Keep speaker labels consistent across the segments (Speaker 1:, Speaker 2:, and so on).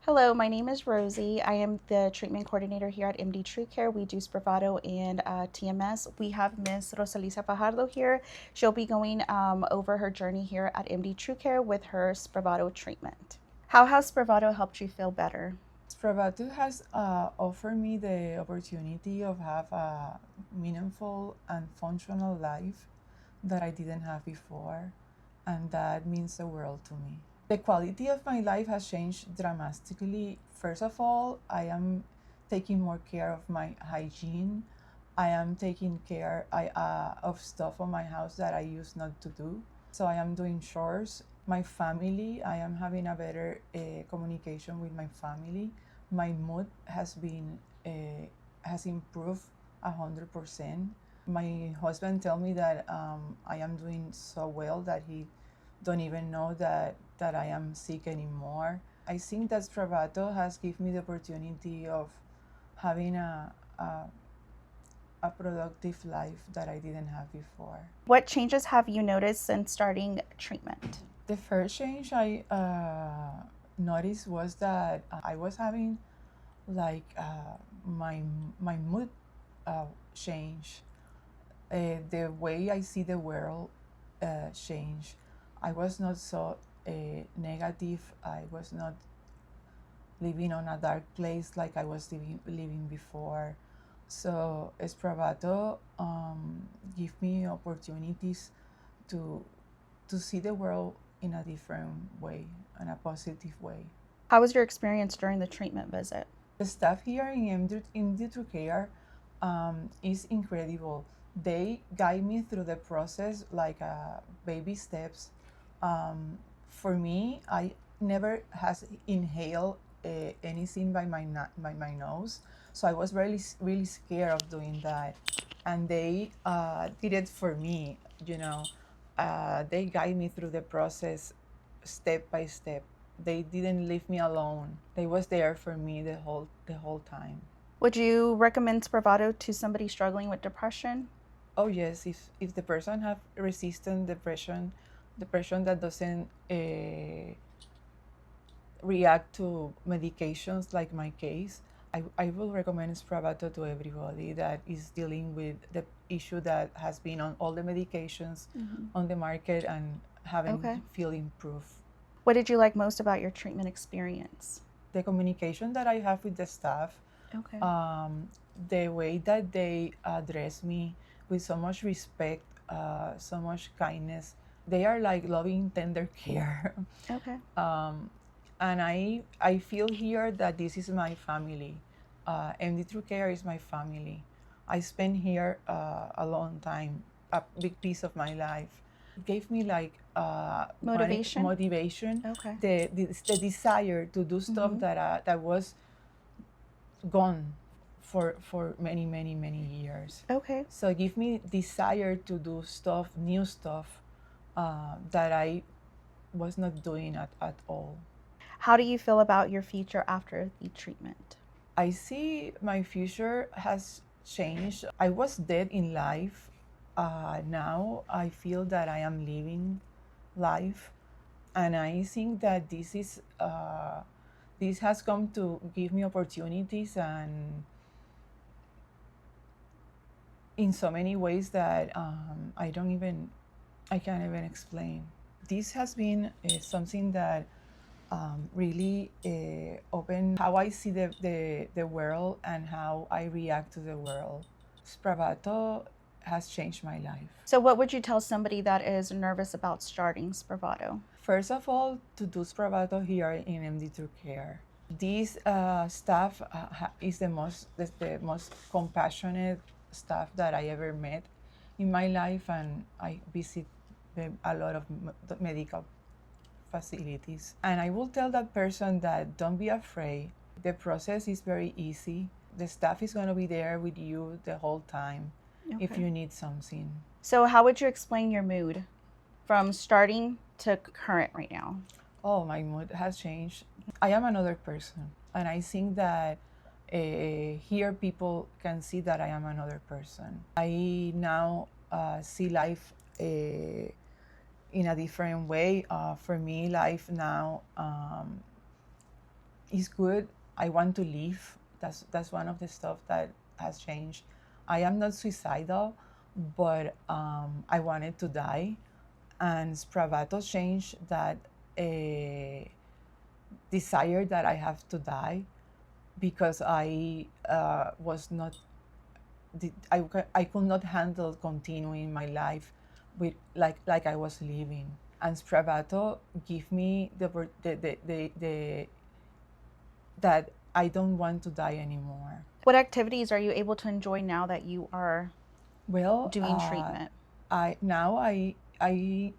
Speaker 1: Hello, my name is Rosie. I am the treatment coordinator here at MD TruCare. We do Spravato and TMS. We have Miss Rosalicia Fajardo here. She'll be going over her journey here at MD TruCare with her Spravato treatment. How has Spravato helped you feel better?
Speaker 2: Spravato has offered me the opportunity of have a meaningful and functional life that I didn't have before, and that means the world to me. The quality of my life has changed dramatically. First of all, I am taking more care of my hygiene. I am taking care of stuff on my house that I used not to do. So I am doing chores. My family, I am having a better communication with my family. My mood has improved 100%. My husband tell me that I am doing so well that he don't even know that I am sick anymore. I think that Spravato has given me the opportunity of having a productive life that I didn't have before.
Speaker 1: What changes have you noticed since starting treatment?
Speaker 2: The first change I noticed was that I was having like my mood change. The way I see the world change. I was not so negative. I was not living on a dark place like I was living before. So Spravato give me opportunities to see the world in a different way, in a positive way.
Speaker 1: How was your experience during the treatment visit?
Speaker 2: The staff here in MD TruCare is incredible. They guide me through the process like baby steps. For me, I never has inhaled anything by my nose, so I was really scared of doing that. And they did it for me. They guide me through the process step by step. They didn't leave me alone. They was there for me the whole time.
Speaker 1: Would you recommend Spravato to somebody struggling with depression?
Speaker 2: Oh yes, if the person have resistant depression that doesn't react to medications like my case, I will recommend Spravato to everybody that is dealing with the issue that has been on all the medications on the market and haven't feel improved.
Speaker 1: What did you like most about your treatment experience?
Speaker 2: The communication that I have with the staff, the way that they address me with so much respect, so much kindness. They are like loving, tender care. And I feel here that this is my family. MD TruCare is my family. I spent here a long time, a big piece of my life. It gave me like motivation, the desire to do stuff that was gone for many years. So it gave me desire to do stuff, new stuff that I was not doing at all.
Speaker 1: How do you feel about your future after the treatment?
Speaker 2: I see my future has changed. I was dead in life. Now I feel that I am living life, and I think that this has come to give me opportunities and in so many ways that I can't even explain. This has been something that really opened how I see the world and how I react to the world. Spravato has changed my life.
Speaker 1: So what would you tell somebody that is nervous about starting Spravato?
Speaker 2: First of all, to do Spravato here in MD TruCare. This staff is the most compassionate staff that I ever met in my life, and I visit a lot of medical facilities. And I will tell that person that don't be afraid. The process is very easy. The staff is going to be there with you the whole time if you need something.
Speaker 1: So how would you explain your mood from starting to current right now?
Speaker 2: Oh, my mood has changed. I am another person. And I think that here people can see that I am another person. I now see life in a different way. For me, life now it's good. I want to live. That's one of the stuff that has changed. I am not suicidal, but I wanted to die, and Spravato changed that desire that I have to die, because I was not I could not handle continuing my life with like I was living. And Spravato give me the that I don't want to die anymore.
Speaker 1: What activities are you able to enjoy now that you are
Speaker 2: Well,
Speaker 1: doing treatment?
Speaker 2: I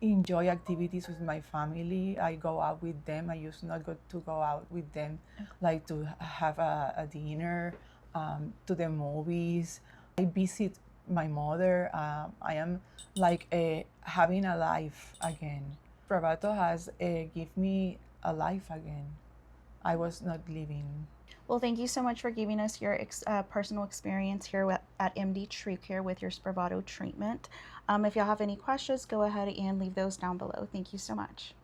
Speaker 2: enjoy activities with my family. I go out with them. I used not to go out with them, like to have a dinner, to the movies. I visit my mother. I am like having a life again. Spravato has give me a life again. I was not living.
Speaker 1: Well, thank you so much for giving us your personal experience here at MD TruCare with your Spravato treatment. If y'all have any questions, go ahead and leave those down below. Thank you so much.